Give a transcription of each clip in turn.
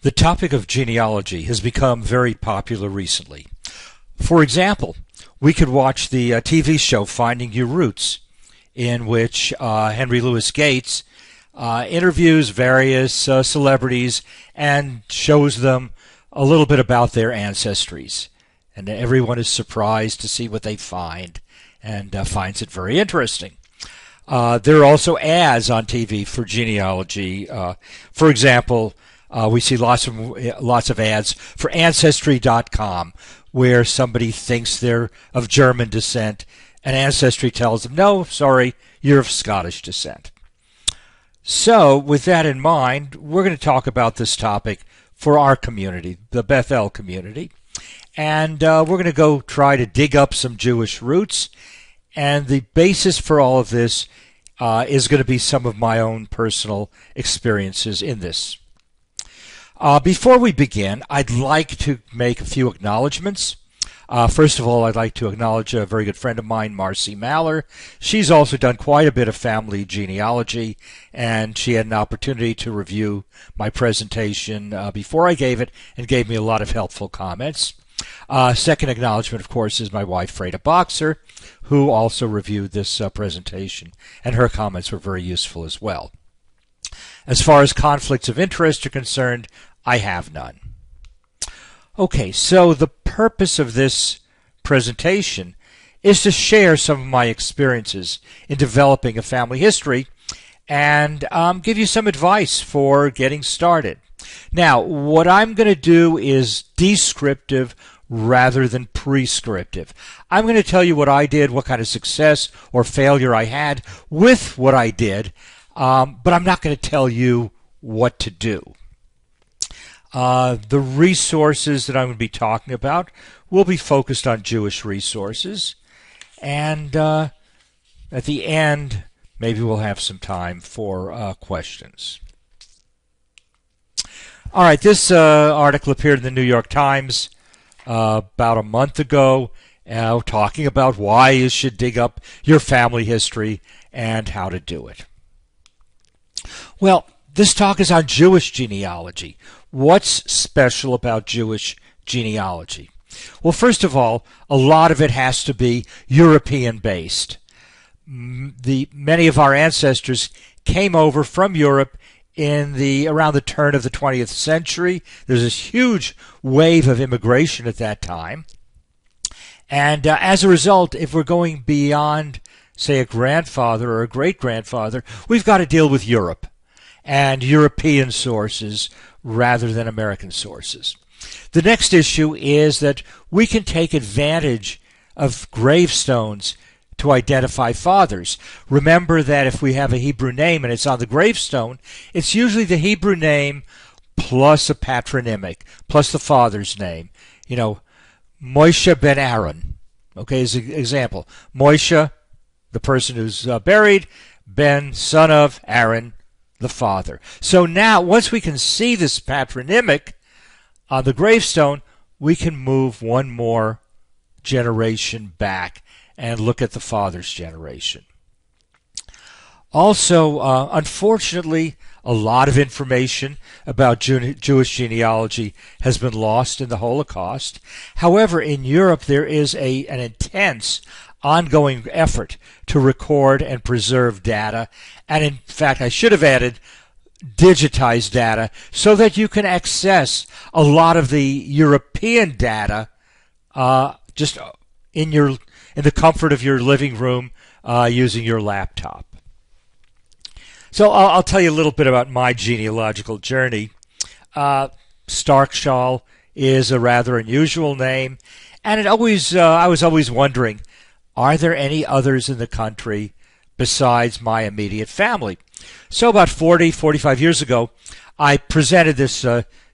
The topic of genealogy has become very popular recently. For example, we could watch the TV show Finding Your Roots, in which Henry Louis Gates interviews various celebrities and shows them a little bit about their ancestries. And everyone is surprised to see what they find and finds it very interesting. There are also ads on TV for genealogy. For example, we see lots of ads for Ancestry.com, where somebody thinks they're of German descent, and Ancestry tells them, no, sorry, you're of Scottish descent. So, with that in mind, we're going to talk about this topic for our community, the Bethel community, and we're going to go try to dig up some Jewish roots, and the basis for all of this is going to be some of my own personal experiences in this. Before we begin, I'd like to make a few acknowledgments. First of all, I'd like to acknowledge a very good friend of mine, Marcy Maller. She's also done quite a bit of family genealogy, and she had an opportunity to review my presentation before I gave it and gave me a lot of helpful comments. Second acknowledgement, of course, is my wife, Freda Boxer, who also reviewed this presentation, and her comments were very useful as well. As far as conflicts of interest are concerned, I have none. Okay, so the purpose of this presentation is to share some of my experiences in developing a family history and give you some advice for getting started. Now, what I'm going to do is descriptive rather than prescriptive. I'm going to tell you what I did, what kind of success or failure I had with what I did, but I'm not going to tell you what to do. The resources that I'm going to be talking about will be focused on Jewish resources, and at the end, maybe we'll have some time for questions. All right, this article appeared in the New York Times about a month ago, talking about why you should dig up your family history and how to do it. Well, this talk is on Jewish genealogy. What's special about Jewish genealogy? Well, first of all, a lot of it has to be European-based. Many of our ancestors came over from Europe around the turn of the 20th century. There's this huge wave of immigration at that time. And as a result, if we're going beyond, say, a grandfather or a great-grandfather, we've got to deal with Europe and European sources rather than American sources. The next issue is that we can take advantage of gravestones to identify fathers. Remember that if we have a Hebrew name and it's on the gravestone, it's usually the Hebrew name plus a patronymic, plus the father's name. You know, Moshe ben Aaron, okay, as an example. Moshe, the person who's buried, Ben, son of Aaron, the father. So now, once we can see this patronymic on the gravestone, we can move one more generation back and look at the father's generation. Also, unfortunately, a lot of information about Jewish genealogy has been lost in the Holocaust. However, in Europe, there is an intense ongoing effort to record and preserve data, and in fact I should have added digitized data so that you can access a lot of the European data just in the comfort of your living room using your laptop. So I'll tell you a little bit about my genealogical journey. Starkshall is a rather unusual name, and I was always wondering, are there any others in the country besides my immediate family? So about 45 years ago, I presented this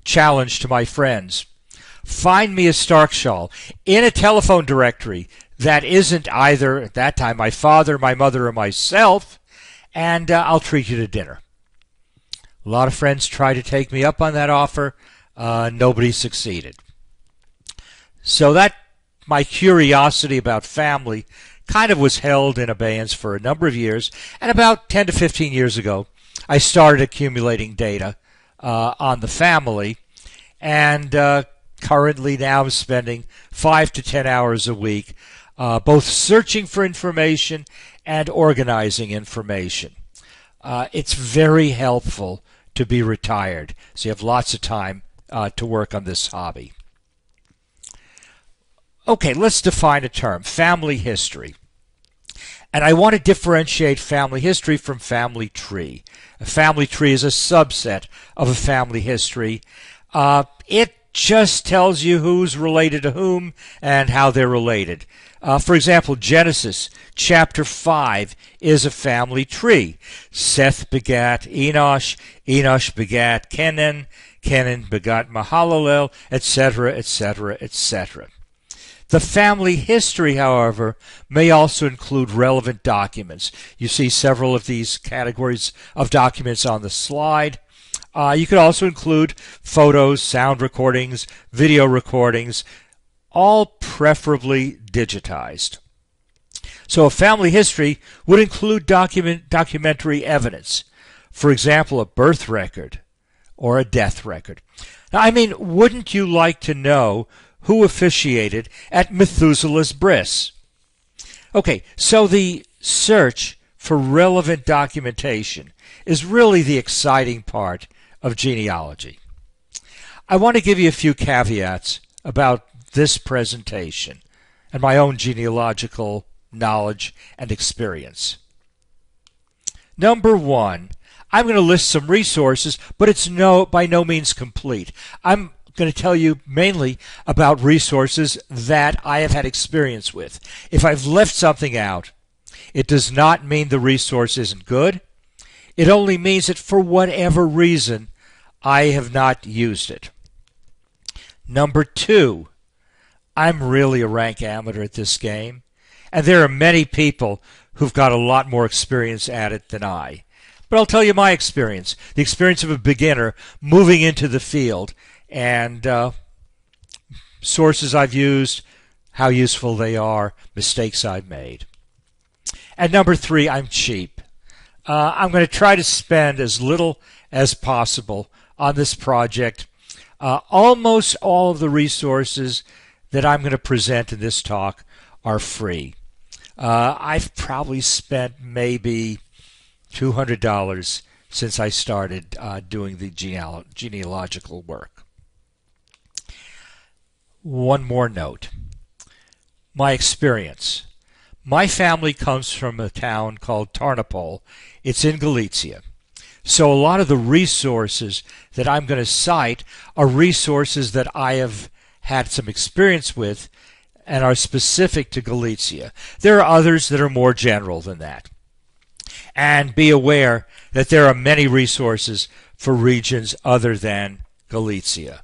challenge to my friends. Find me a Starkshall in a telephone directory that isn't either, at that time, my father, my mother, or myself, and I'll treat you to dinner. A lot of friends tried to take me up on that offer. Nobody succeeded. So that my curiosity about family kind of was held in abeyance for a number of years, and about 10 to 15 years ago, I started accumulating data on the family, and currently now I'm spending 5 to 10 hours a week both searching for information and organizing information. It's very helpful to be retired, so you have lots of time to work on this hobby. Okay, let's define a term, family history. And I want to differentiate family history from family tree. A family tree is a subset of a family history. It just tells you who's related to whom and how they're related. For example, Genesis chapter 5 is a family tree. Seth begat Enosh, Enosh begat Kenan, Kenan begat Mahalalel, etc., etc., etc. The family history, however, may also include relevant documents. You see several of these categories of documents on the slide. You could also include photos, sound recordings, video recordings, all preferably digitized. So a family history would include documentary evidence. For example, a birth record or a death record. Now, I mean, wouldn't you like to know who officiated at Methuselah's bris? Okay, so the search for relevant documentation is really the exciting part of genealogy. I want to give you a few caveats about this presentation and my own genealogical knowledge and experience. Number one, I'm going to list some resources, but it's by no means complete. I'm going to tell you mainly about resources that I have had experience with. If I've left something out, it does not mean the resource isn't good. It only means that for whatever reason, I have not used it. Number two, I'm really a rank amateur at this game, and there are many people who've got a lot more experience at it than I. But I'll tell you my experience, the experience of a beginner moving into the field, and sources I've used, how useful they are, mistakes I've made. And number three, I'm cheap. I'm going to try to spend as little as possible on this project. Almost all of the resources that I'm going to present in this talk are free. I've probably spent maybe $200 since I started doing the genealogical work. One more note. My experience. My family comes from a town called Tarnopol. It's in Galicia. So a lot of the resources that I'm going to cite are resources that I have had some experience with and are specific to Galicia. There are others that are more general than that. And be aware that there are many resources for regions other than Galicia.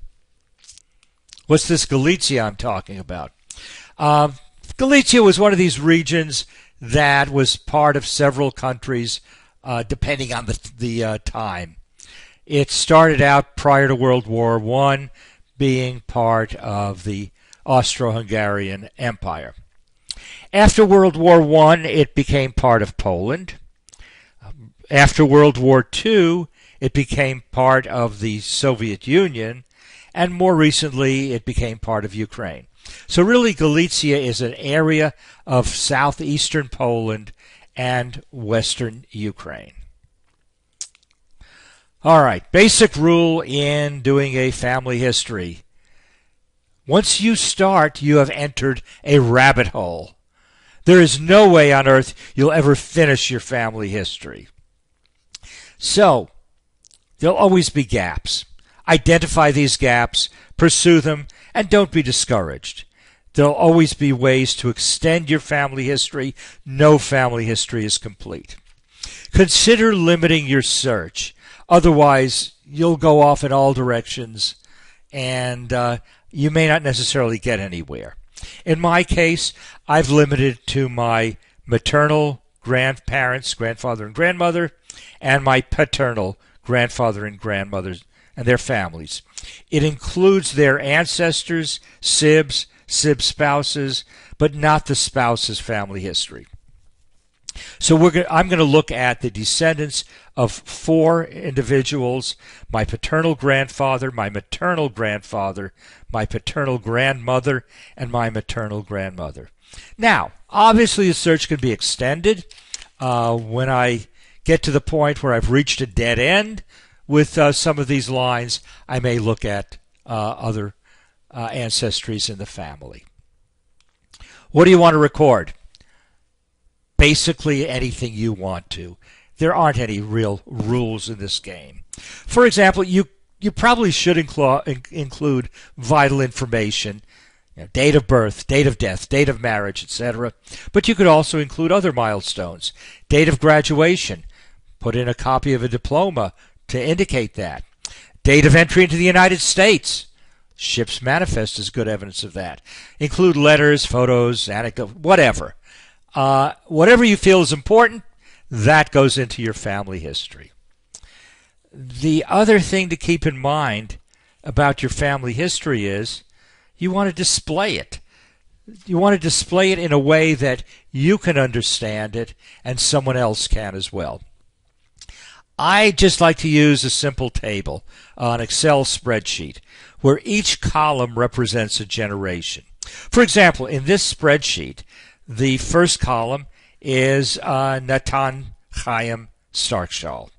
What's this Galicia I'm talking about? Galicia was one of these regions that was part of several countries depending on the time. It started out prior to World War I being part of the Austro-Hungarian Empire. After World War I, it became part of Poland. After World War II, it became part of the Soviet Union, and more recently, it became part of Ukraine. So really, Galicia is an area of southeastern Poland and western Ukraine. All right, basic rule in doing a family history. Once you start, you have entered a rabbit hole. There is no way on earth you'll ever finish your family history. So, there'll always be gaps. Identify these gaps, pursue them, and don't be discouraged. There'll always be ways to extend your family history. No family history is complete. Consider limiting your search. Otherwise, you'll go off in all directions, and you may not necessarily get anywhere. In my case, I've limited to my maternal grandparents, grandfather and grandmother, and my paternal grandfather and grandmothers and their families. It includes their ancestors, sibs, sib spouses, but not the spouse's family history. So I'm going to look at the descendants of 4 individuals: my paternal grandfather, my maternal grandfather, my paternal grandmother, and my maternal grandmother. Now, obviously the search can be extended. When I get to the point where I've reached a dead end with some of these lines, I may look at other ancestries in the family. What do you want to record? Basically anything you want to. There aren't any real rules in this game. For example, you probably should include vital information, date of birth, date of death, date of marriage, etc. But you could also include other milestones. Date of graduation. Put in a copy of a diploma to indicate that. Date of entry into the United States. Ship's manifest is good evidence of that. Include letters, photos, anecdotes, whatever. Whatever you feel is important, that goes into your family history. The other thing to keep in mind about your family history is you want to display it. You want to display it in a way that you can understand it and someone else can as well. I just like to use a simple table, an Excel spreadsheet, where each column represents a generation. For example, in this spreadsheet, the first column is Natan Chaim Starkshall.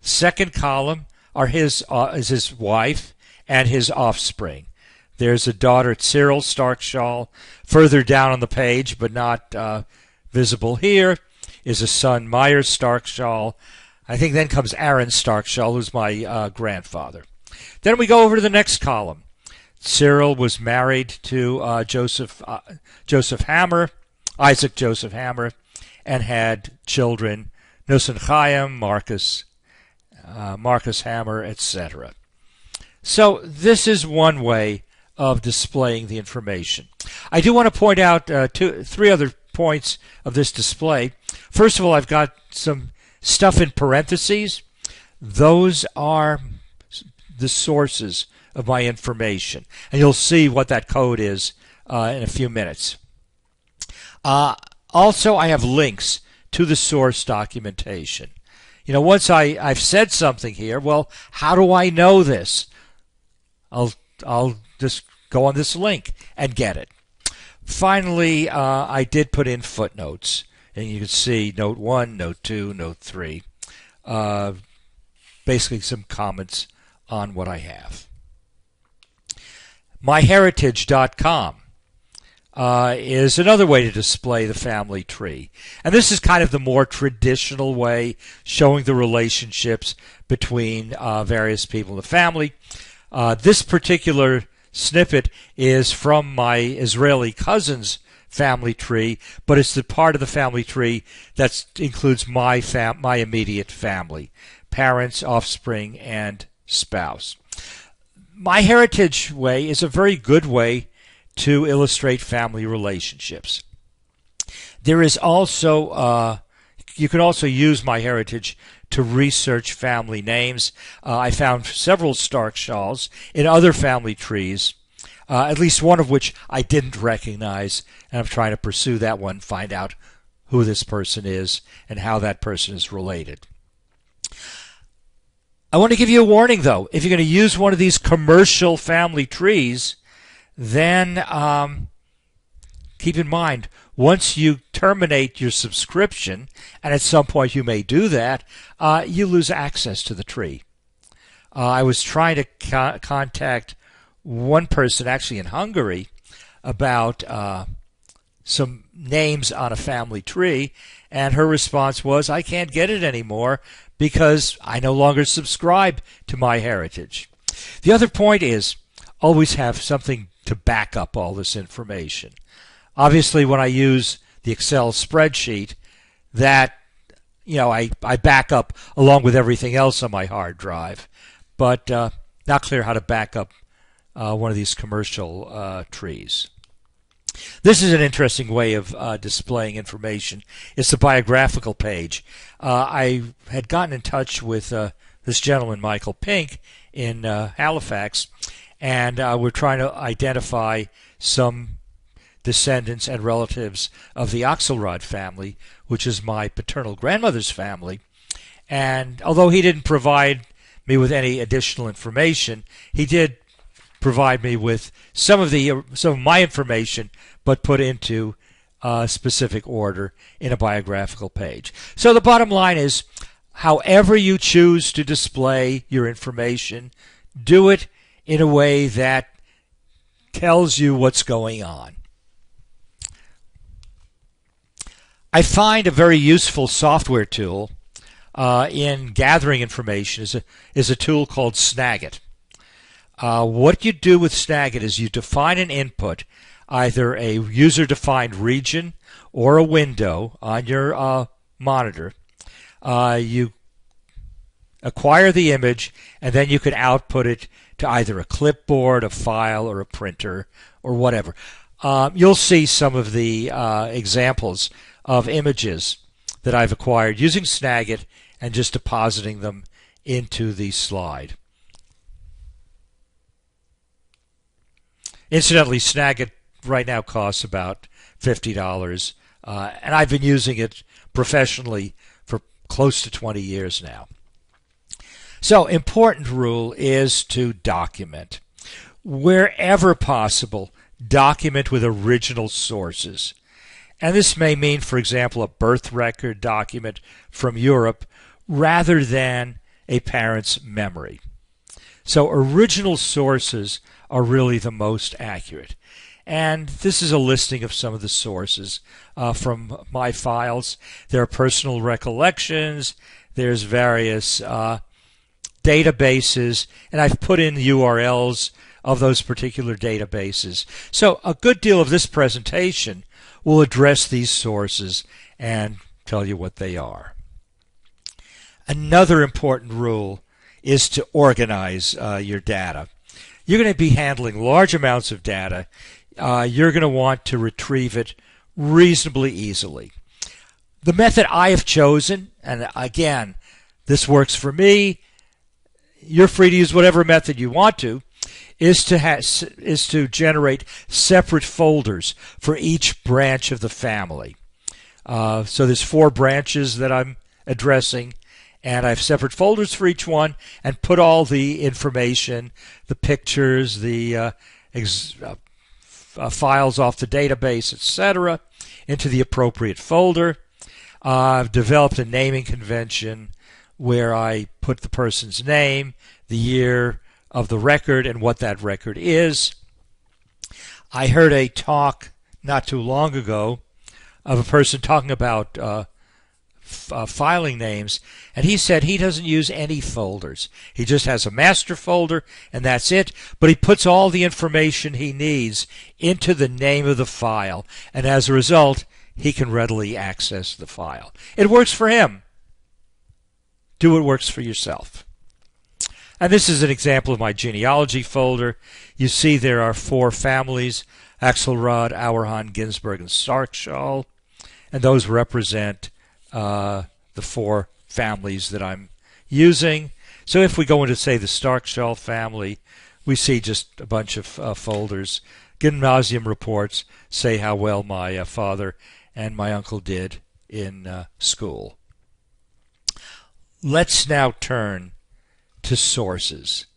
Second column is his wife and his offspring. There's a daughter, Cyril Starkshall. Further down on the page, but not visible here, is a son, Meyer Starkshall. I think then comes Aaron Starkshall, who's my grandfather. Then we go over to the next column. Cyril was married to Isaac Joseph Hammer, and had children, Nussen Chaim, Marcus Hammer, etc. So this is one way of displaying the information. I do want to point out 3 other points of this display. First of all, I've got some stuff in parentheses. Those are the sources of my information, and you'll see what that code is in a few minutes. Also, I have links to the source documentation. Once I've said something here, well, how do I know this? I'll just go on this link and get it. Finally, I did put in footnotes, and you can see note 1, note 2, note 3. Basically some comments on what I have. MyHeritage.com is another way to display the family tree. And this is kind of the more traditional way, showing the relationships between various people in the family. This particular snippet is from my Israeli cousin's family tree, but it's the part of the family tree that includes my immediate family, parents, offspring, and spouse. MyHeritage way is a very good way to illustrate family relationships. There is also, you can also use MyHeritage to research family names. I found several Starkshalls in other family trees, at least one of which I didn't recognize, and I'm trying to pursue that one, find out who this person is and how that person is related. I want to give you a warning, though. If you're going to use one of these commercial family trees, then keep in mind, once you terminate your subscription, and at some point you may do that, you lose access to the tree. I was trying to contact one person, actually in Hungary, about some names on a family tree, and her response was, I can't get it anymore because I no longer subscribe to MyHeritage. The other point is, always have something to back up all this information. Obviously, when I use the Excel spreadsheet, that I back up along with everything else on my hard drive, but not clear how to back up one of these commercial trees. This is an interesting way of displaying information. It's the biographical page. I had gotten in touch with this gentleman, Michael Pink, in Halifax, and we're trying to identify some descendants and relatives of the Axelrod family, which is my paternal grandmother's family. And although he didn't provide me with any additional information, he did provide me with some of my information, but put into a specific order in a biographical page. So the bottom line is, however you choose to display your information, do it in a way that tells you what's going on. I find a very useful software tool in gathering information is a tool called Snagit. What you do with Snagit is you define an input, either a user-defined region or a window on your monitor. You acquire the image, and then you can output it to either a clipboard, a file, or a printer, or whatever. You'll see some of the examples of images that I've acquired using Snagit and just depositing them into the slide. Incidentally, Snagit right now costs about $50, and I've been using it professionally for close to 20 years now. So, important rule is to document. Wherever possible, document with original sources. And this may mean, for example, a birth record document from Europe rather than a parent's memory. So original sources are really the most accurate. And this is a listing of some of the sources from my files. There are personal recollections, there's various databases, and I've put in the URLs of those particular databases. So a good deal of this presentation will address these sources and tell you what they are. Another important rule is to organize your data. You're going to be handling large amounts of data. You're going to want to retrieve it reasonably easily. The method I have chosen, and again, this works for me, you're free to use whatever method you want to, is to generate separate folders for each branch of the family. So there's 4 branches that I'm addressing, and I have separate folders for each one, and put all the information, the pictures, the files off the database, etc., into the appropriate folder. I've developed a naming convention where I put the person's name, the year of the record, and what that record is. I heard a talk not too long ago of a person talking about filing names, and he said he doesn't use any folders. He just has a master folder, and that's it, but he puts all the information he needs into the name of the file, and as a result, he can readily access the file. It works for him. Do what works for yourself. And this is an example of my genealogy folder. You see there are 4 families, Axelrod, Auerhahn, Ginsburg, and Starkschall, and those represent the 4 families that I'm using. So if we go into, say, the Starkschall family, we see just a bunch of folders. Gymnasium reports say how well my father and my uncle did in school. Let's now turn to sources.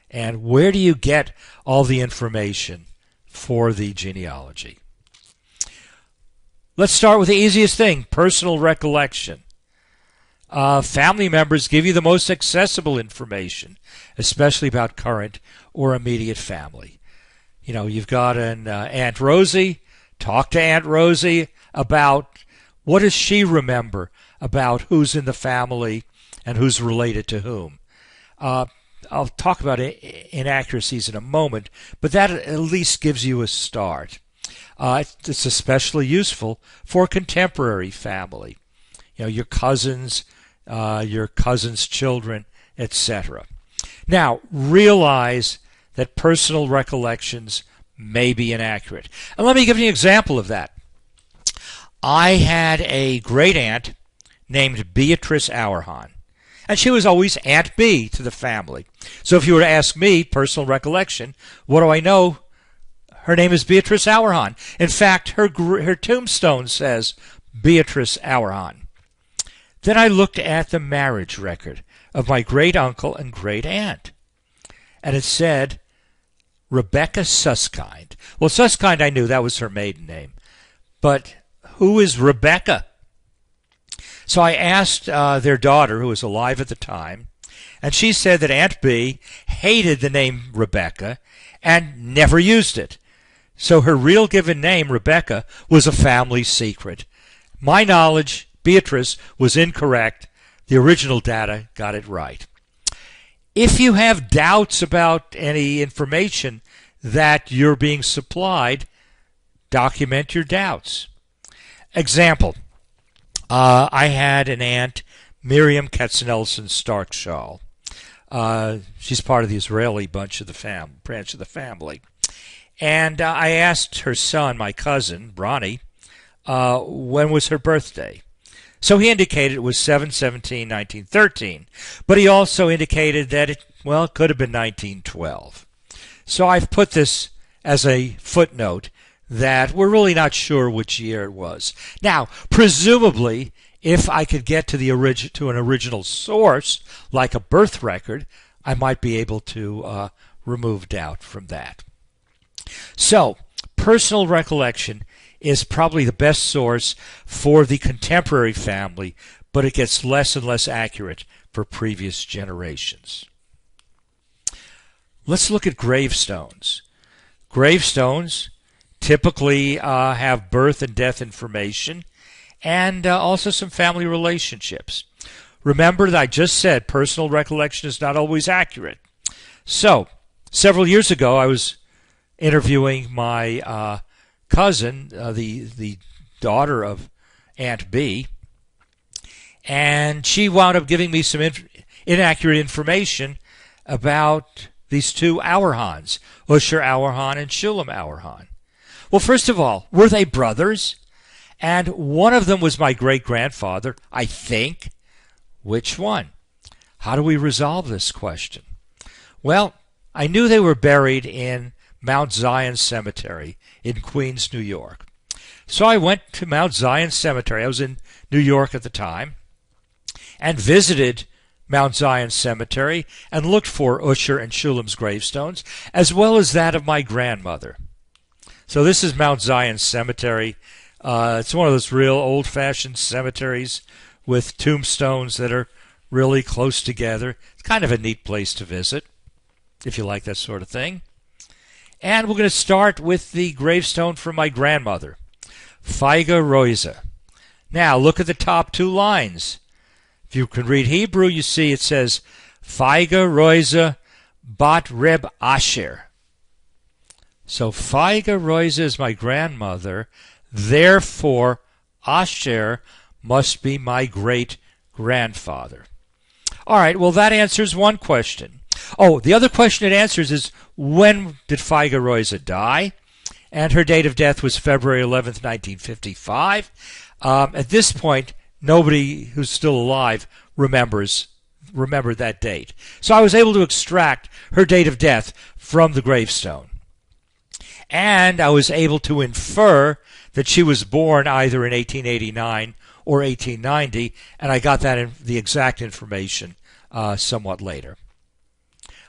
And where do you get all the information for the genealogy? Let's start with the easiest thing, personal recollection. Family members give you the most accessible information, especially about current or immediate family. You know, you've got an Aunt Rosie. Talk to Aunt Rosie about what does she remember about who's in the family and who's related to whom. I'll talk about inaccuracies in a moment, but that at least gives you a start. It's especially useful for contemporary family. You know, your cousins, your cousins' children, etc. Now, realize that personal recollections may be inaccurate. And let me give you an example of that. I had a great-aunt named Beatrice Auerhahn, and she was always Aunt B to the family. So if you were to ask me, personal recollection, what do I know Her name is Beatrice Auerhahn. In fact, her tombstone says Beatrice Auerhahn. Then I looked at the marriage record of my great-uncle and great-aunt, and it said Rebecca Susskind. Well, Susskind, I knew that was her maiden name. But who is Rebecca? So I asked their daughter, who was alive at the time, and she said that Aunt B hated the name Rebecca and never used it. So her real given name, Rebecca, was a family secret. My knowledge, Beatrice, was incorrect. The original data got it right. If you have doubts about any information that you're being supplied, document your doubts. Example, I had an aunt, Miriam Katzenelson Starkshall. She's part of the Israeli branch of the family. And I asked her son, my cousin, Bronny, when was her birthday. So he indicated it was 7/17/1913, but he also indicated that it could have been 1912. So I've put this as a footnote that we're really not sure which year it was. Now, presumably, if I could get to an original source, like a birth record, I might be able to remove doubt from that. So, personal recollection is probably the best source for the contemporary family, but it gets less and less accurate for previous generations. Let's look at gravestones. Gravestones typically have birth and death information and also some family relationships. Remember that I just said personal recollection is not always accurate. So, several years ago I was interviewing my cousin, the daughter of Aunt B, and she wound up giving me some inaccurate information about these two Auerhahns, Usher Auerhahn and Shulam Auerhahn. Well, first of all, were they brothers? And one of them was my great-grandfather, I think. Which one? How do we resolve this question? Well, I knew they were buried in Mount Zion Cemetery in Queens, New York. So I went to Mount Zion Cemetery. I was in New York at the time and visited Mount Zion Cemetery and looked for Usher and Shulam's gravestones, as well as that of my grandmother. So this is Mount Zion Cemetery. It's one of those real old-fashioned cemeteries with tombstones that are really close together. It's kind of a neat place to visit, if you like that sort of thing. And we're going to start with the gravestone for my grandmother, Feiga Roisa. Now, look at the top two lines. If you can read Hebrew, you see it says, Feiga Roisa Bat Reb Asher. So Feiga Roisa is my grandmother, therefore Asher must be my great-grandfather. All right, well, that answers one question. Oh, the other question it answers is, when did Feiga Roisa die? And her date of death was February 11th, 1955. At this point, nobody who's still alive remembered that date. So I was able to extract her date of death from the gravestone. And I was able to infer that she was born either in 1889 or 1890, and I got the exact information somewhat later.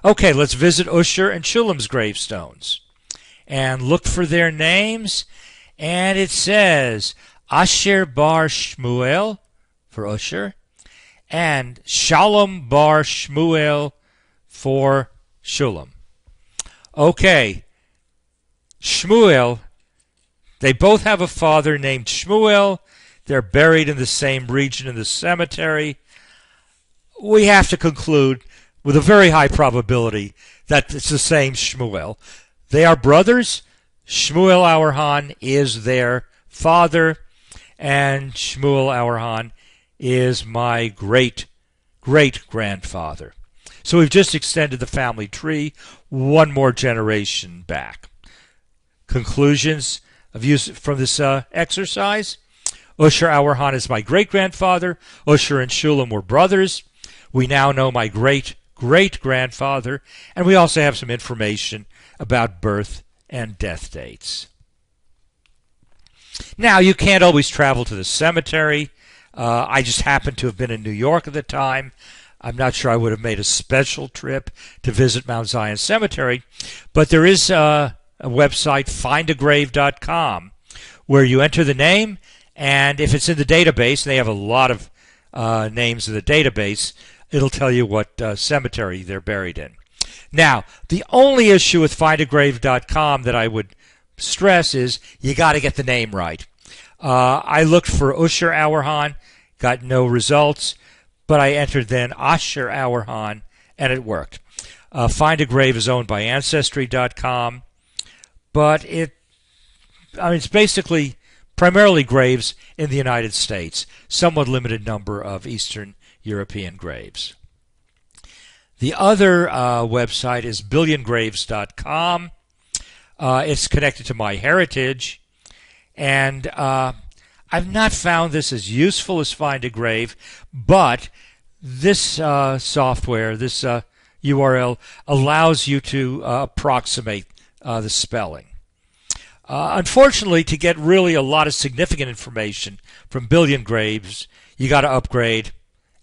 Okay, let's visit Usher and Shulam's gravestones and look for their names. And it says Asher bar Shmuel for Usher and Shalom bar Shmuel for Shulam. Okay, Shmuel, they both have a father named Shmuel. They're buried in the same region in the cemetery. We have to conclude with a very high probability that it's the same Shmuel. They are brothers. Shmuel Auerhahn is their father, and Shmuel Auerhahn is my great-great-grandfather. So we've just extended the family tree one more generation back. Conclusions of use from this exercise. Usher Auerhahn is my great-grandfather. Usher and Shulam were brothers. We now know my great-great-grandfather, and we also have some information about birth and death dates. Now, you can't always travel to the cemetery. I just happened to have been in New York at the time. I'm not sure I would have made a special trip to visit Mount Zion Cemetery, but there is a website, findagrave.com, where you enter the name, and if it's in the database, and they have a lot of names in the database, it'll tell you what cemetery they're buried in. Now, the only issue with findagrave.com that I would stress is you got to get the name right. I looked for Usher Auerhahn, got no results, but I entered then Asher Auerhahn, and it worked. Find a Grave is owned by Ancestry.com, but it's basically primarily graves in the United States, somewhat limited number of Eastern European graves. The other website is billiongraves.com. It's connected to MyHeritage, and I've not found this as useful as Find a Grave, but this software, this URL, allows you to approximate the spelling. Unfortunately, to get really a lot of significant information from Billion Graves, you got to upgrade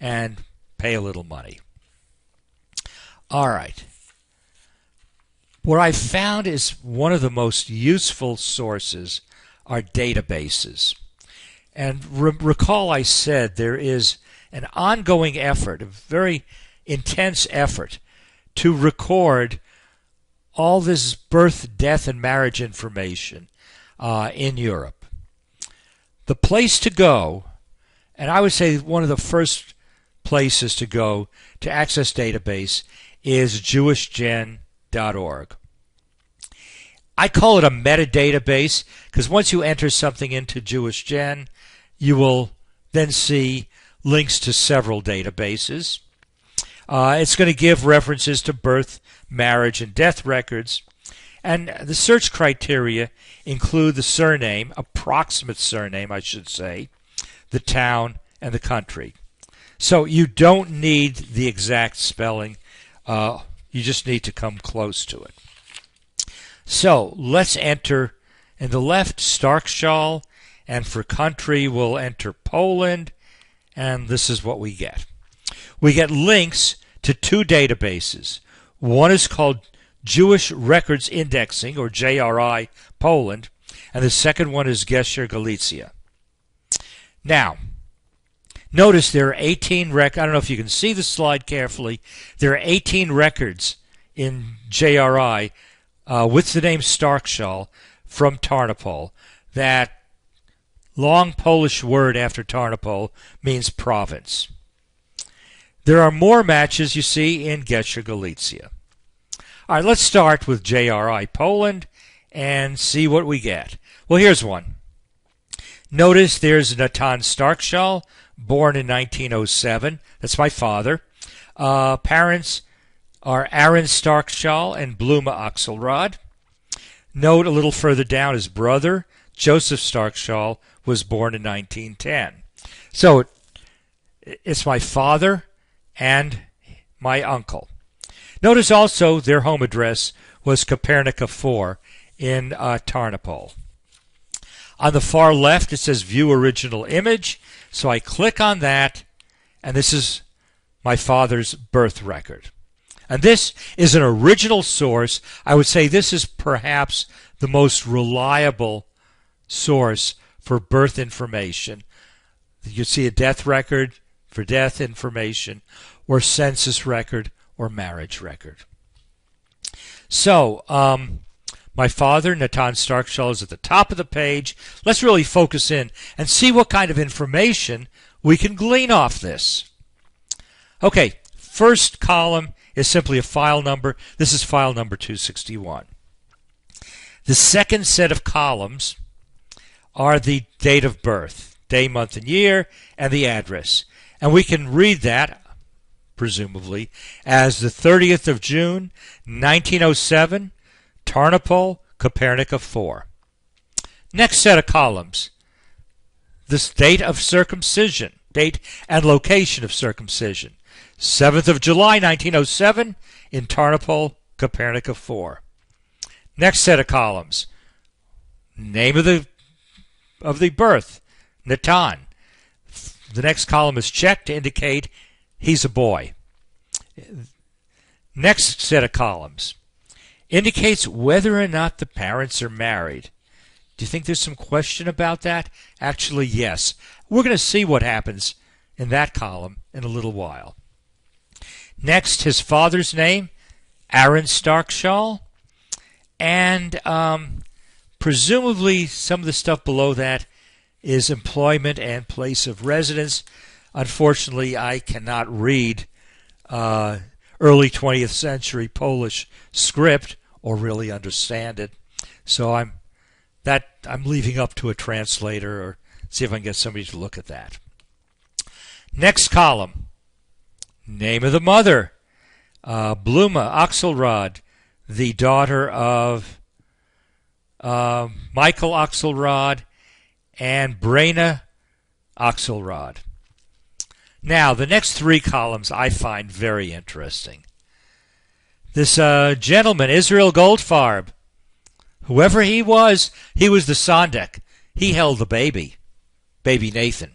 and pay a little money. All right. What I found is one of the most useful sources are databases. And recall I said there is an ongoing effort, a very intense effort, to record all this birth, death, and marriage information in Europe. The place to go, and I would say one of the first places to go to access database, is jewishgen.org. I call it a metadatabase because once you enter something into JewishGen, you will then see links to several databases. It's going to give references to birth, marriage, and death records. And the search criteria include the surname, approximate surname, I should say, the town, and the country. So you don't need the exact spelling. You just need to come close to it. So let's enter in the left Starkshall, and for country we'll enter Poland, and this is what we get. We get links to two databases. One is called Jewish Records Indexing, or JRI Poland, and the second one is Gesher Galicia. Now, notice there are 18 records. I don't know if you can see the slide carefully. There are 18 records in JRI with the name Starkshall from Tarnopol. That long Polish word after Tarnopol means province. There are more matches you see in Gesher Galicia. All right, let's start with JRI Poland and see what we get. Well, here's one. Notice there's Natan Starkshall, born in 1907. That's my father. Parents are Aaron Starkshall and Bluma Axelrod. Note a little further down his brother, Joseph Starkshall, was born in 1910. So it's my father and my uncle. Notice also their home address was Kopernika 4 in Tarnopol. On the far left it says View Original Image, so I click on that, and this is my father's birth record. And this is an original source. I would say this is perhaps the most reliable source for birth information. You see a death record for death information, or census record, or marriage record. So, my father, Natan Starkshall, is at the top of the page. Let's really focus in and see what kind of information we can glean off this. Okay, first column is simply a file number. This is file number 261. The second set of columns are the date of birth, day, month, and year, and the address. And we can read that, presumably, as the 30th of June, 1907, Tarnopol, Kopernika 4. Next set of columns, the date of circumcision, date and location of circumcision. 7th of July, 1907, in Tarnopol, Kopernika 4. Next set of columns. Name of the birth, Natan. The next column is checked to indicate he's a boy. Next set of columns indicates whether or not the parents are married. Do you think there's some question about that? Actually, yes. We're going to see what happens in that column in a little while. Next, his father's name, Aaron Starkshall, and presumably some of the stuff below that is employment and place of residence. Unfortunately, I cannot read early 20th century Polish script or really understand it, so I'm leaving up to a translator or see if I can get somebody to look at that. Next column, name of the mother, Bluma Axelrod, the daughter of Michael Axelrod and Brena Axelrod. Now, the next three columns I find very interesting. This gentleman, Israel Goldfarb, whoever he was the Sondek. He held the baby Nathan.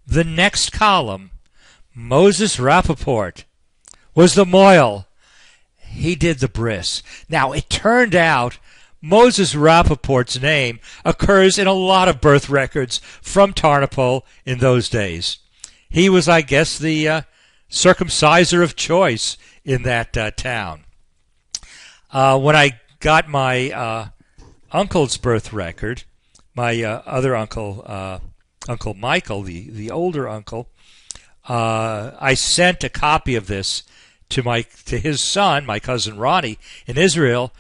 The next column, Moses Rappaport, was the Moyle. He did the bris. Now, it turned out Moses Rappaport's name occurs in a lot of birth records from Tarnopol in those days. He was, I guess, the circumciser of choice in that town. When I got my uncle's birth record, my other uncle, Uncle Michael, the older uncle, I sent a copy of this to his son, my cousin Ronnie, in Israel,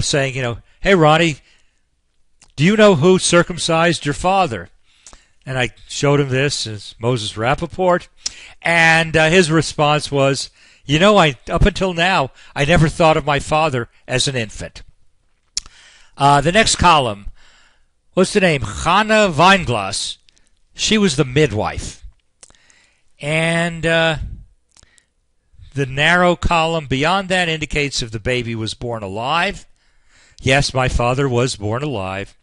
saying, hey Ronnie, do you know who circumcised your father? And I showed him this as Moses Rappaport, and his response was, up until now, I never thought of my father as an infant. The next column, what's the name? Hannah Weinglass. She was the midwife. And the narrow column beyond that indicates if the baby was born alive. Yes, my father was born alive.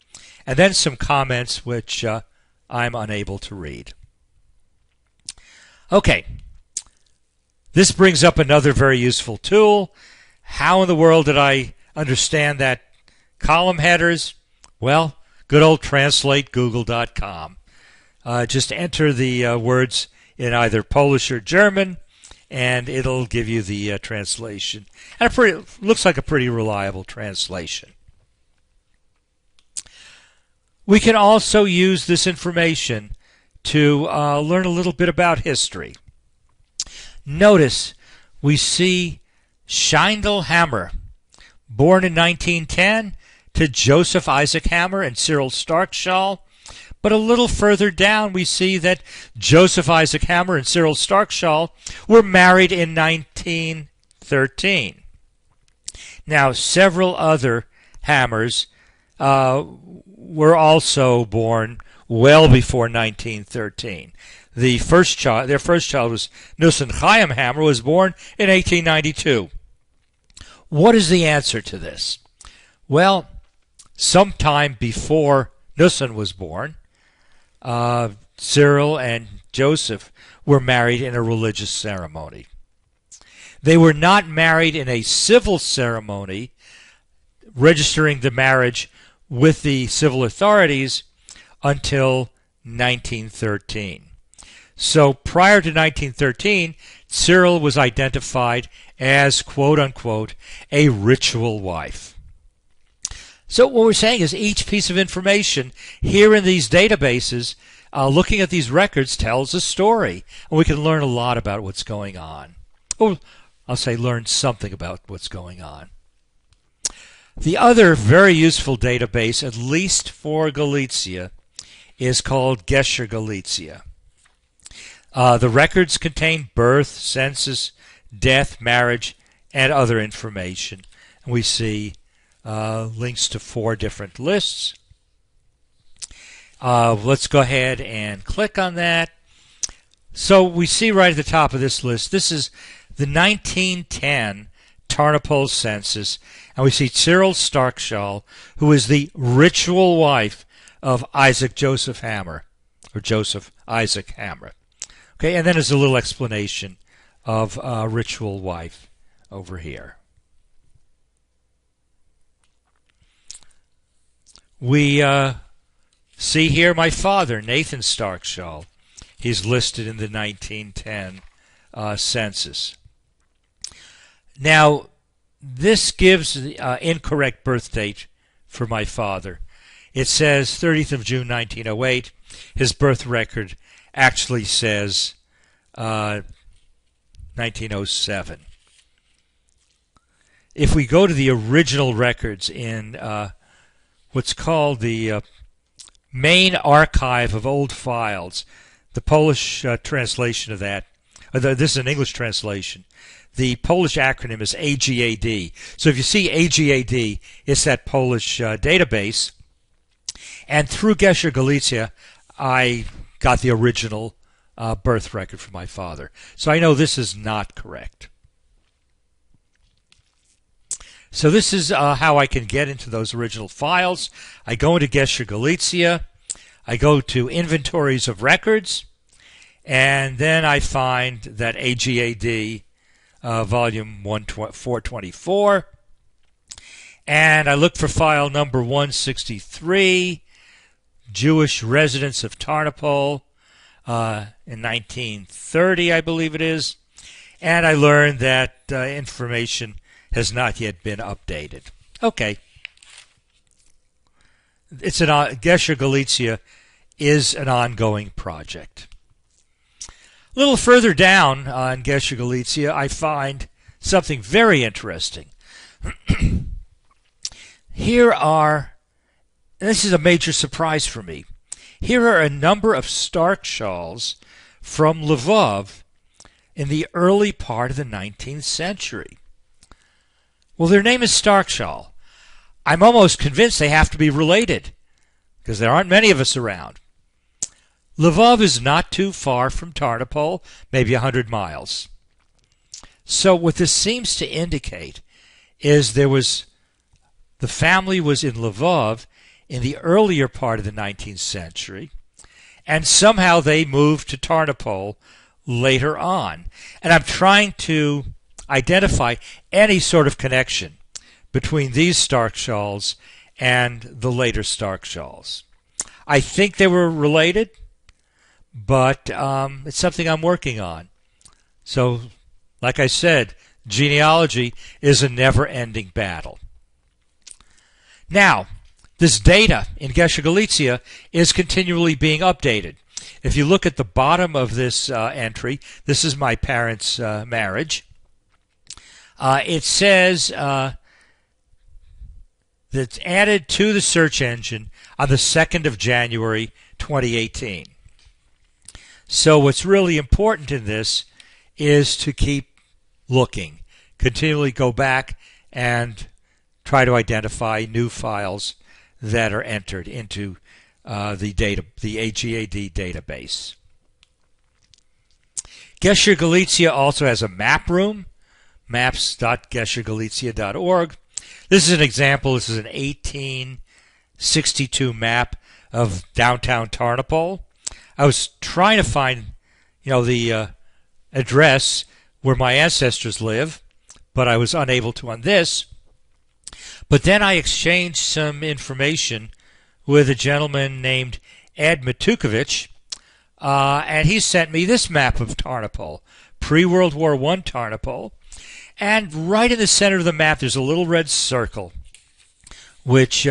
And then some comments which I'm unable to read. Okay. This brings up another very useful tool. How in the world did I understand that column headers? Well, good old translategoogle.com. Just enter the words in either Polish or German, and it'll give you the translation. And looks like a pretty reliable translation. We can also use this information to learn a little bit about history. Notice we see Scheindel Hammer, born in 1910 to Joseph Isaac Hammer and Cyril Starkshall. But a little further down we see that Joseph Isaac Hammer and Cyril Starkshall were married in 1913. Now, several other Hammers were also born well before 1913. Their first child was Nussin Chaim Hammer, was born in 1892. What is the answer to this? Well, sometime before Nussin was born, Cyril and Joseph were married in a religious ceremony. They were not married in a civil ceremony, registering the marriage with the civil authorities until 1913. So prior to 1913, Cyril was identified as, quote-unquote, a ritual wife. So what we're saying is each piece of information here in these databases, looking at these records, tells a story. And we can learn a lot about what's going on. Or I'll say learn something about what's going on. The other very useful database, at least for Galicia, is called Gesher Galicia. The records contain birth, census, death, marriage, and other information. And we see links to 4 different lists. Let's go ahead and click on that. So we see right at the top of this list, this is the 1910 Tarnopol census, and we see Cyril Starkshall, who is the ritual wife of Isaac Joseph Hammer, or Joseph Isaac Hammer. Okay, and then there's a little explanation of ritual wife over here. We see here my father, Nathan Starkshall. He's listed in the 1910 census. Now, this gives the incorrect birth date for my father. It says 30th of June 1908. His birth record actually says 1907. If we go to the original records in what's called the main archive of old files, the Polish translation of that, this is an English translation. The Polish acronym is AGAD. So if you see AGAD, it's that Polish database. And through Gesher Galicia, I got the original birth record for my father. So I know this is not correct. So this is how I can get into those original files. I go into Gesher Galicia. I go to Inventories of Records. And then I find that AGAD volume 424. And I look for file number 163, Jewish residents of Tarnopol in 1930, I believe it is. And I learned that information has not yet been updated. Okay. Gesher Galicia is an ongoing project. A little further down on Gesher Galicia, I find something very interesting. Here are, and this is a major surprise for me, here are a number of Starkshalls from Lvov in the early part of the 19th century. Well, their name is Starkshall. I'm almost convinced they have to be related, because there aren't many of us around. Lvov is not too far from Tarnopol, maybe 100 miles. So what this seems to indicate is the family was in Lvov in the earlier part of the 19th century, and somehow they moved to Tarnopol later on. And I'm trying to identify any sort of connection between these Starkshalls and the later Starkshalls. I think they were related, but it's something I'm working on. So, like I said, genealogy is a never-ending battle. Now, this data in Gesher Galicia is continually being updated. If you look at the bottom of this entry, this is my parents' marriage. It says that it's added to the search engine on the 2nd of January 2018. So what's really important in this is to keep looking, continually go back and try to identify new files that are entered into the AGAD database. Gesher Galicia also has a map room, maps.geshergalicia.org. This is an example. This is an 1862 map of downtown Tarnopol. I was trying to find, the address where my ancestors live, but I was unable to on this. But then I exchanged some information with a gentleman named Ed Matukovich, and he sent me this map of Tarnopol, pre-World War I Tarnopol. And right in the center of the map, there's a little red circle, which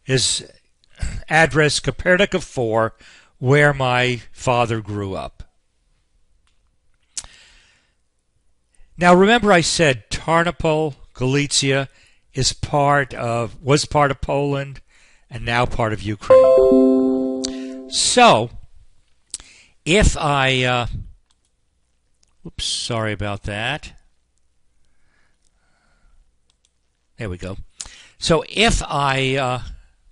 is address Kopernika 4, where my father grew up. Now, remember I said Tarnopol, Galicia, was part of Poland and now part of Ukraine. So, if I, oops, sorry about that. There we go. So if I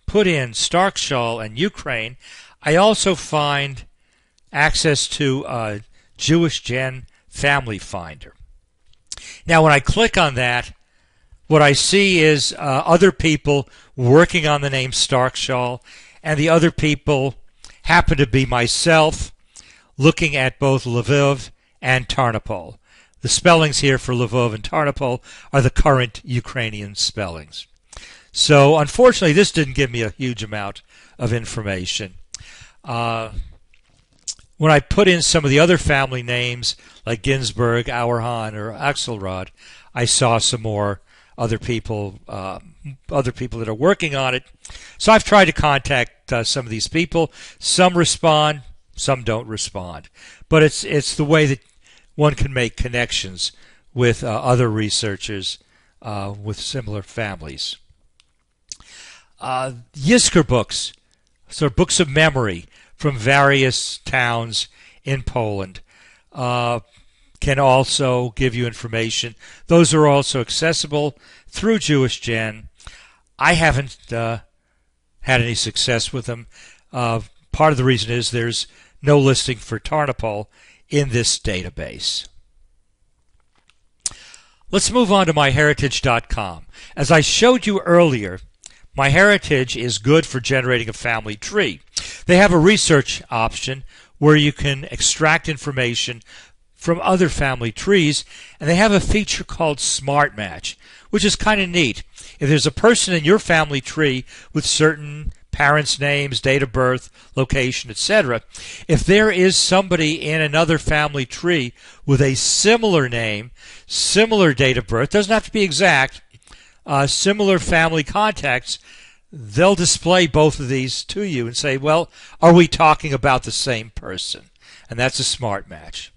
put in Starkshall and Ukraine, I also find access to Jewish Gen Family Finder. Now, when I click on that, what I see is other people working on the name Starkshall, and the other people happen to be myself, looking at both Lviv and Tarnopol. The spellings here for Lviv and Tarnopol are the current Ukrainian spellings. So, unfortunately, this didn't give me a huge amount of information. When I put in some of the other family names, like Ginsburg, Auerhahn, or Axelrod, I saw some more other people that are working on it. So I've tried to contact some of these people. Some respond, some don't respond. But it's the way that one can make connections with other researchers with similar families. Yisker books, so books of memory from various towns in Poland, can also give you information. Those are also accessible through Jewish Gen. I haven't had any success with them. Part of the reason is there's no listing for Tarnopol in this database. Let's move on to myheritage.com. As I showed you earlier, MyHeritage is good for generating a family tree. They have a research option where you can extract information from other family trees, and they have a feature called Smart Match, which is kind of neat. If there's a person in your family tree with certain parents' names, date of birth, location, etc., if there is somebody in another family tree with a similar name, similar date of birth, doesn't have to be exact, similar family contacts, they'll display both of these to you and say, well, are we talking about the same person? And that's a smart match.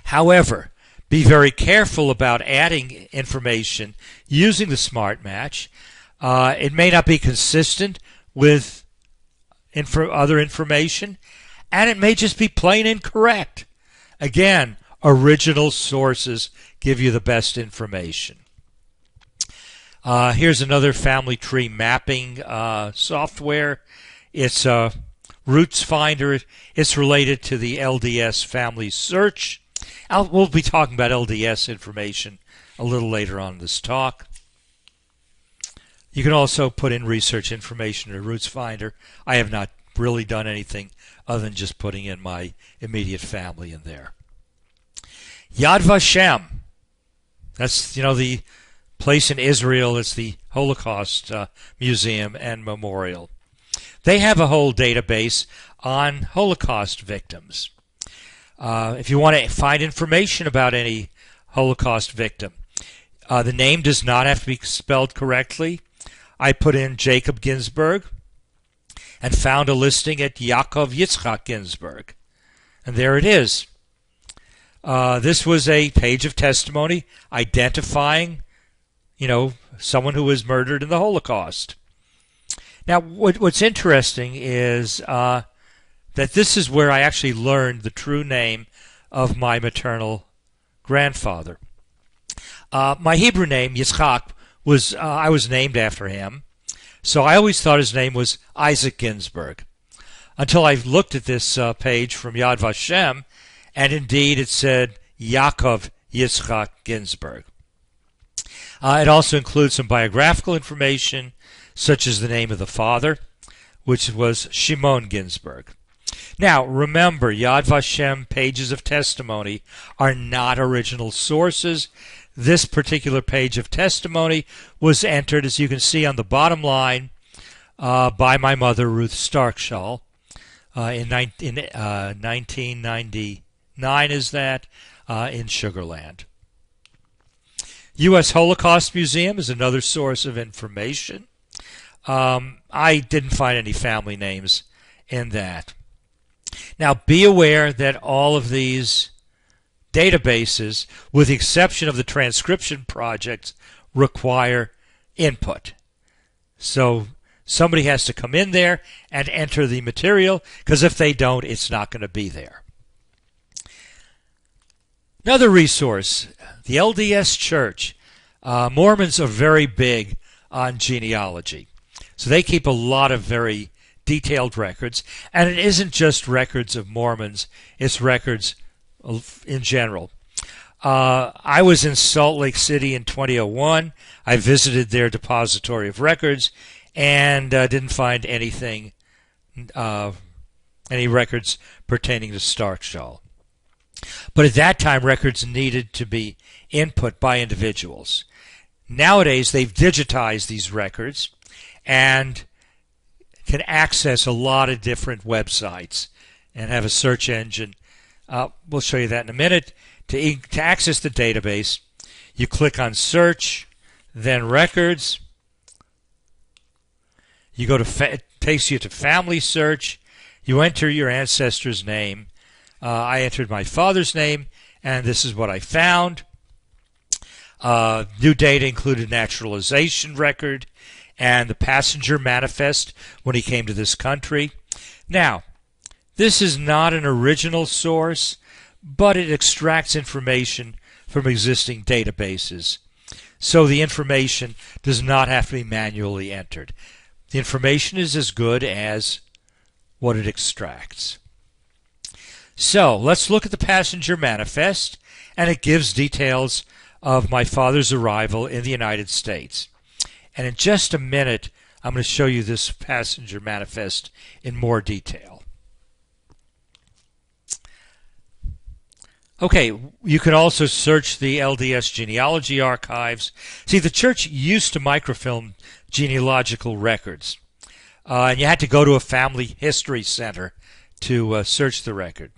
However, be very careful about adding information using the smart match. It may not be consistent with other information, and it may just be plain incorrect. Again, original sources give you the best information. Here's another family tree mapping software. It's a Roots Finder. It's related to the LDS family search. We'll be talking about LDS information a little later on in this talk. You can also put in research information in Roots Finder. I have not really done anything other than just putting in my immediate family in there. Yad Vashem. That's, the place in Israel. It's the Holocaust Museum and Memorial. They have a whole database on Holocaust victims. If you want to find information about any Holocaust victim, the name does not have to be spelled correctly. I put in Jacob Ginsburg and found a listing at Yaakov Yitzchak Ginsburg. And there it is. This was a page of testimony identifying, someone who was murdered in the Holocaust. Now, what's interesting is that this is where I actually learned the true name of my maternal grandfather. My Hebrew name, Yitzchak, I was named after him, so I always thought his name was Isaac Ginsburg, until I looked at this page from Yad Vashem, and indeed it said Yaakov Yitzchak Ginsburg. It also includes some biographical information, such as the name of the father, which was Shimon Ginsburg. Now, remember, Yad Vashem pages of testimony are not original sources. This particular page of testimony was entered, as you can see on the bottom line, by my mother, Ruth Starkshall, in 1999, is that, in Sugar Land. U.S. Holocaust Museum is another source of information. I didn't find any family names in that. Now, be aware that all of these databases, with the exception of the transcription projects, require input. So somebody has to come in there and enter the material, because if they don't, it's not going to be there. Another resource, the LDS Church. Mormons are very big on genealogy. So they keep a lot of very detailed records, and it isn't just records of Mormons, it's records in general. I was in Salt Lake City in 2001. I visited their depository of records and didn't find anything, any records pertaining to Stark Shawl. But at that time, records needed to be input by individuals. Nowadays, they've digitized these records and can access a lot of different websites and have a search engine. We'll show you that in a minute. To access the database, you click on Search, then Records. You go to it takes you to Family Search. You enter your ancestor's name. I entered my father's name, and this is what I found. New data included naturalization record and the passenger manifest when he came to this country. Now, this is not an original source, but it extracts information from existing databases. So the information does not have to be manually entered. The information is as good as what it extracts. So let's look at the passenger manifest, and it gives details of my father's arrival in the United States. And in just a minute, I'm going to show you this passenger manifest in more detail. Okay, you can also search the LDS genealogy archives. See, the church used to microfilm genealogical records, and you had to go to a family history center to search the record.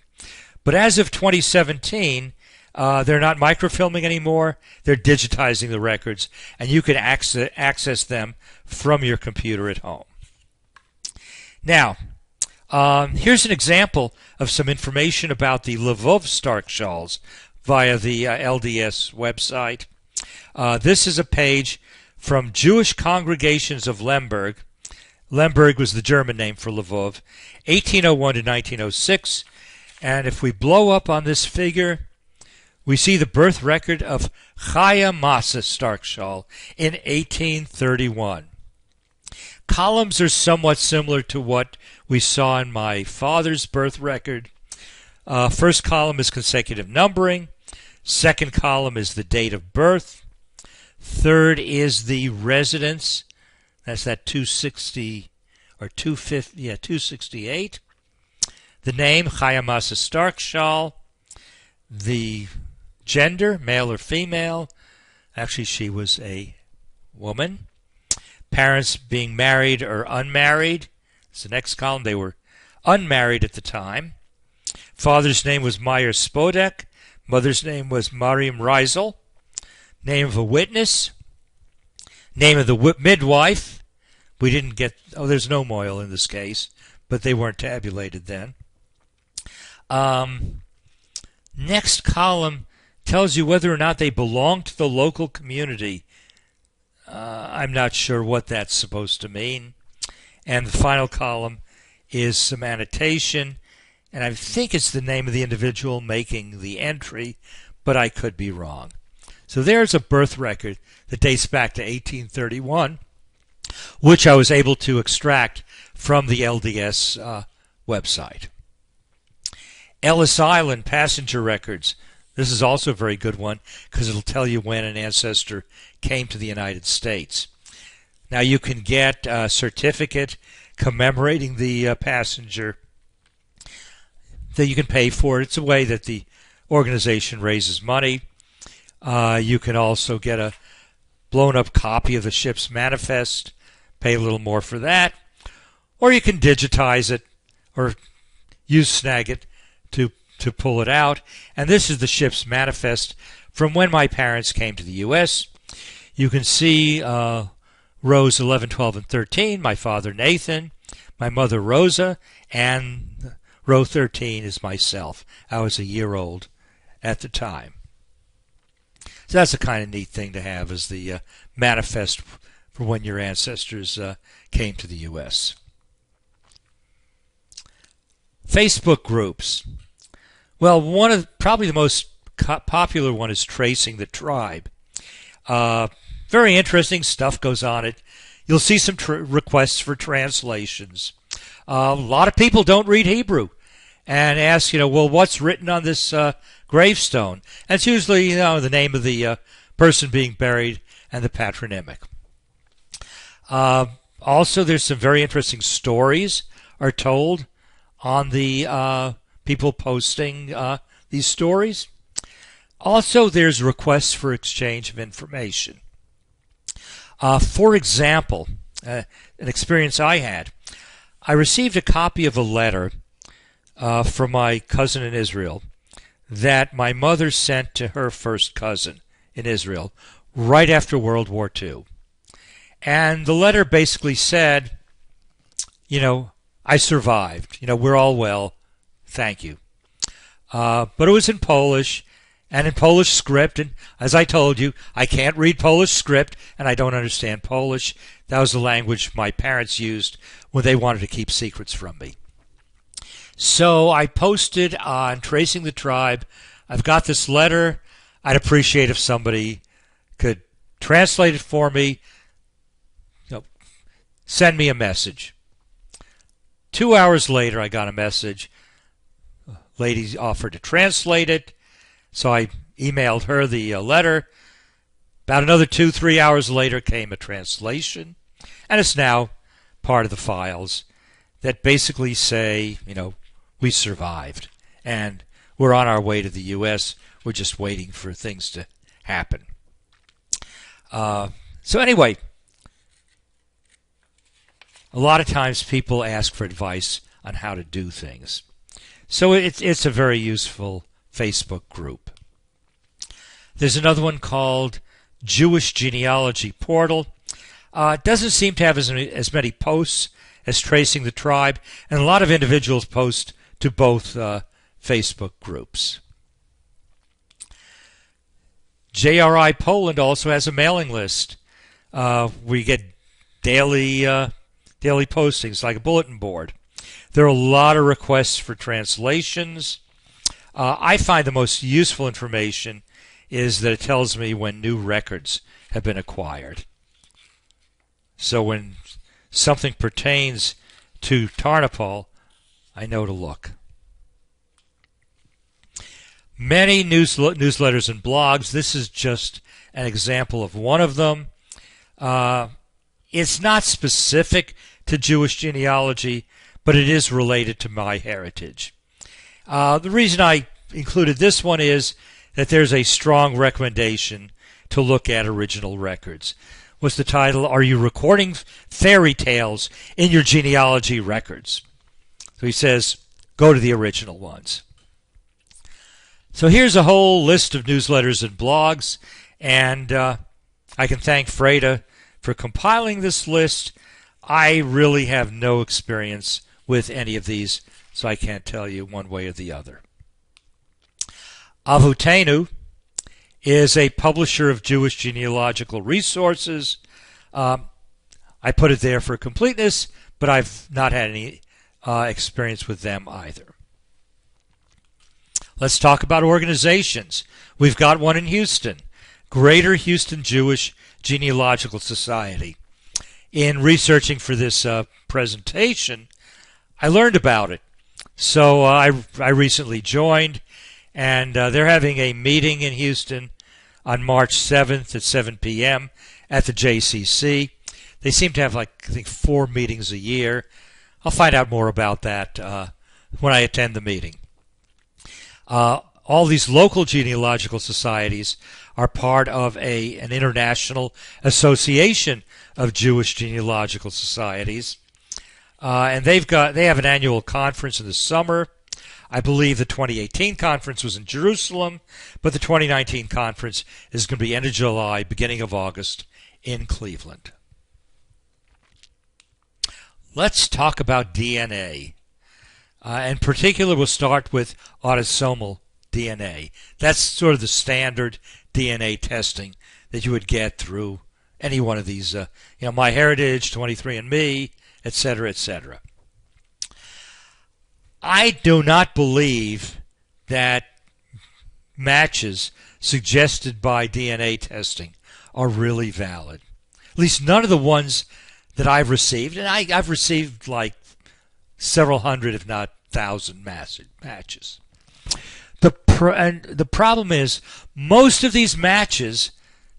But as of 2017, they're not microfilming anymore. They're digitizing the records, and you can access them from your computer at home. Now, here's an example of some information about the Lvov Stark Shawls via the LDS website. This is a page from Jewish Congregations of Lemberg. Lemberg was the German name for Lvov, 1801 to 1906. And if we blow up on this figure, we see the birth record of Chaya Massa Stark Shawl in 1831. Columns are somewhat similar to what we saw in my father's birth record. First column is consecutive numbering. Second column is the date of birth. Third is the residence. That's that 260 or 250, 268. The name, Chaya Massa Stark Shawl. The gender, male or female. Actually, she was a woman. Parents being married or unmarried. It's the next column. They were unmarried at the time. Father's name was Meyer Spodek. Mother's name was Mariam Reisel. Name of a witness. Name of the midwife. We didn't get, there's no Moyle in this case, but they weren't tabulated then. Next column tells you whether or not they belong to the local community. I'm not sure what that's supposed to mean. And the final column is some annotation, and I think it's the name of the individual making the entry, but I could be wrong. So there's a birth record that dates back to 1831, which I was able to extract from the LDS website. Ellis Island passenger records. This is also a very good one because it'll tell you when an ancestor came to the United States. Now you can get a certificate commemorating the passenger that you can pay for. It's a way that the organization raises money. You can also get a blown-up copy of the ship's manifest, pay a little more for that, or you can digitize it or use Snagit to pull it out. And this is the ship's manifest from when my parents came to the U.S. You can see rows 11, 12, and 13, my father Nathan, my mother Rosa, and row 13 is myself. I was a year old at the time. So that's a kind of neat thing to have, is the manifest for when your ancestors came to the U.S. Facebook groups. Well, probably the most popular one is Tracing the Tribe. Very interesting stuff goes on it. You'll see some requests for translations. A lot of people don't read Hebrew, and ask, well, what's written on this gravestone? And it's usually, the name of the person being buried and the patronymic. Also, there's some very interesting stories are told on the people posting these stories. Also, there's requests for exchange of information. For example, an experience I had, I received a copy of a letter from my cousin in Israel that my mother sent to her first cousin in Israel right after World War II. And the letter basically said, I survived. We're all well. Thank you. But it was in Polish and in Polish script. And as I told you, I can't read Polish script and I don't understand Polish. That was the language my parents used when they wanted to keep secrets from me. So I posted on Tracing the Tribe, I've got this letter. I'd appreciate if somebody could translate it for me. Send me a message. 2 hours later, I got a message. A lady offered to translate it. So I emailed her the letter. About another 2-3 hours later came a translation. And it's now part of the files that basically say, we survived. And we're on our way to the U.S. We're just waiting for things to happen. So anyway, a lot of times people ask for advice on how to do things. So it's a very useful Facebook group. There's another one called Jewish Genealogy Portal. It doesn't seem to have as many posts as Tracing the Tribe, and a lot of individuals post to both Facebook groups. JRI Poland also has a mailing list where you get daily postings, like a bulletin board. There are a lot of requests for translations. I find the most useful information is that it tells me when new records have been acquired. So when something pertains to Tarnopol, I know to look. Many newsletters and blogs. This is just an example of one of them. It's not specific to Jewish genealogy, but it is related to my heritage. The reason I included this one is that there's a strong recommendation to look at original records. What's the title? Are you recording fairy tales in your genealogy records? So he says, go to the original ones. So here's a whole list of newsletters and blogs, and I can thank Freda for compiling this list. I really have no experience with any of these, so I can't tell you one way or the other. Avutenu is a publisher of Jewish genealogical resources. I put it there for completeness, but I've not had any experience with them either. Let's talk about organizations. We've got one in Houston, Greater Houston Jewish Genealogical Society. In researching for this presentation, I learned about it. So I recently joined, and they're having a meeting in Houston on March 7th at 7 p.m. at the JCC. They seem to have, I think, 4 meetings a year. I'll find out more about that when I attend the meeting. All these local genealogical societies are part of an international association of Jewish genealogical societies. And they have an annual conference in the summer. I believe the 2018 conference was in Jerusalem, but the 2019 conference is going to be end of July, beginning of August in Cleveland. Let's talk about DNA. In particular, we'll start with autosomal DNA. That's sort of the standard DNA testing that you would get through any one of these, MyHeritage, 23andMe, etc., etc. I do not believe that matches suggested by DNA testing are really valid. At least none of the ones that I've received, and I've received like several hundred, if not 100,000 matches. The problem is most of these matches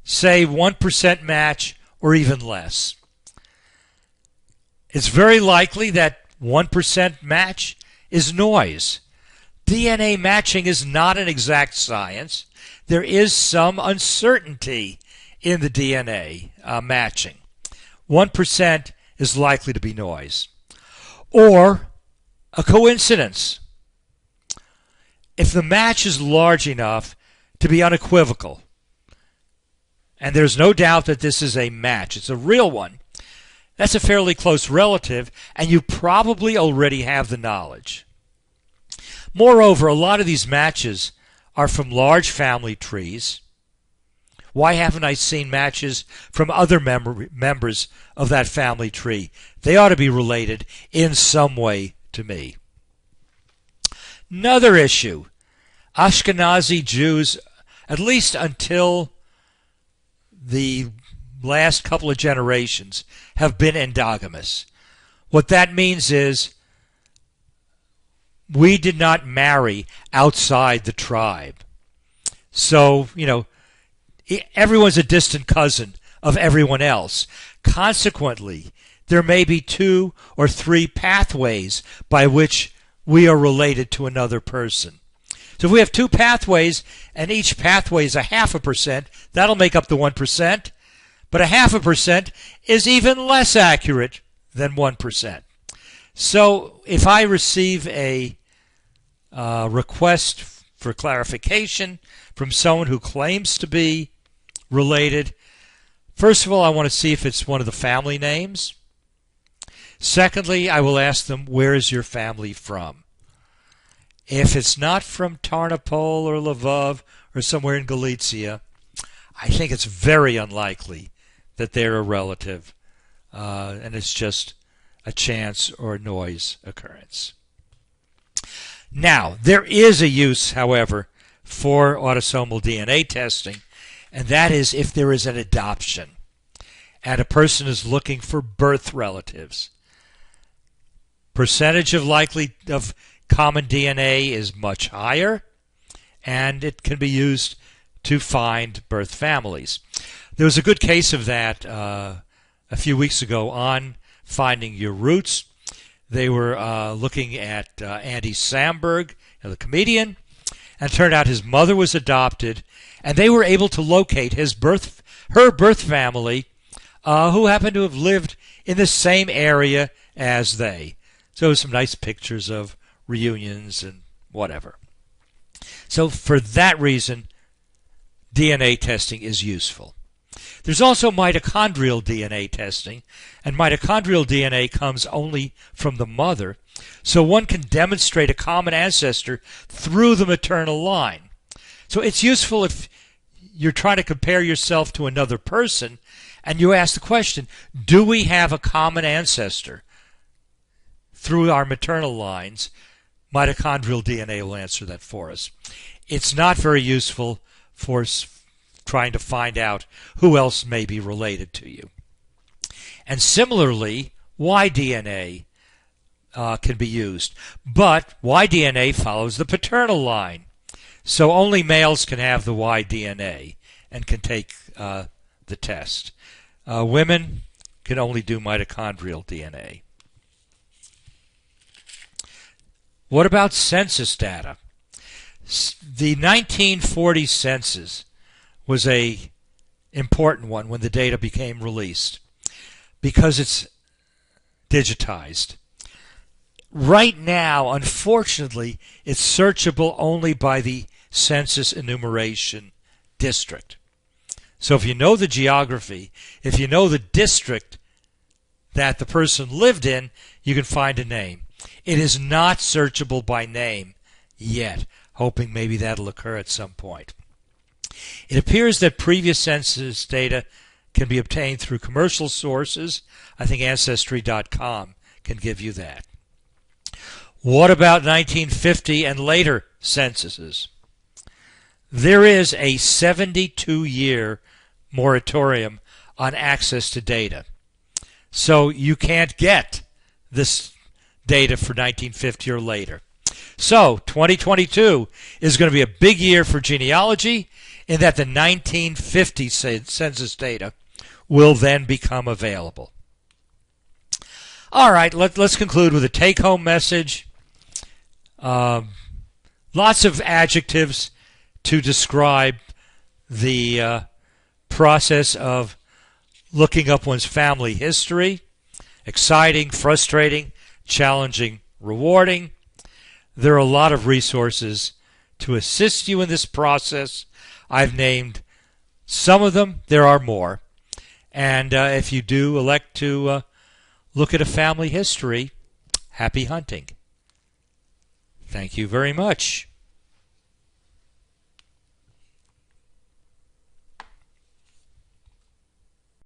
say 1% match or even less. It's very likely that 1% match is noise. DNA matching is not an exact science. There is some uncertainty in the DNA matching. 1% is likely to be noise. Or a coincidence. If the match is large enough to be unequivocal, and there's no doubt that this is a match, it's a real one, that's a fairly close relative, and you probably already have the knowledge. Moreover, a lot of these matches are from large family trees. Why haven't I seen matches from other members of that family tree? They ought to be related in some way to me. Another issue. Ashkenazi Jews, at least until the last couple of generations, have been endogamous. What that means is we did not marry outside the tribe. So, everyone's a distant cousin of everyone else. Consequently, there may be 2 or 3 pathways by which we are related to another person. So if we have 2 pathways and each pathway is 0.5%, that'll make up the 1%. But 0.5% is even less accurate than 1%. So if I receive a request for clarification from someone who claims to be related, first of all, I want to see if it's one of the family names. Secondly, I will ask them, where is your family from? If it's not from Tarnopol or Lvov or somewhere in Galicia, I think it's very unlikely that they're a relative, and it's just a chance or noise occurrence. Now, there is a use, however, for autosomal DNA testing, and that is if there is an adoption and a person is looking for birth relatives. Percentage of common DNA is much higher, and it can be used to find birth families. There was a good case of that a few weeks ago on Finding Your Roots. They were looking at Andy Samberg, the comedian, and it turned out his mother was adopted, and they were able to locate her birth family, who happened to have lived in the same area as they. So some nice pictures of reunions and whatever. So for that reason, DNA testing is useful. There's also mitochondrial DNA testing, and mitochondrial DNA comes only from the mother, so one can demonstrate a common ancestor through the maternal line. So it's useful if you're trying to compare yourself to another person, and you ask the question, do we have a common ancestor through our maternal lines? Mitochondrial DNA will answer that for us. It's not very useful for trying to find out who else may be related to you. And similarly, Y-DNA can be used, but Y-DNA follows the paternal line, so only males can have the Y-DNA and can take the test. Women can only do mitochondrial DNA. What about census data? The 1940 census was an important one when the data became released because it's digitized. Right now, unfortunately, it's searchable only by the census enumeration district. So if you know the geography, if you know the district that the person lived in, you can find a name. It is not searchable by name yet, hoping maybe that'll occur at some point. It appears that previous census data can be obtained through commercial sources. I think Ancestry.com can give you that. What about 1950 and later censuses? There is a 72-year moratorium on access to data. So you can't get this data for 1950 or later. So 2022 is going to be a big year for genealogy in that the 1950 census data will then become available. All right, let's conclude with a take-home message. Lots of adjectives to describe the process of looking up one's family history. Exciting, frustrating, challenging, rewarding. There are a lot of resources to assist you in this process. I've named some of them. There are more. And if you do elect to look at a family history, happy hunting. Thank you very much.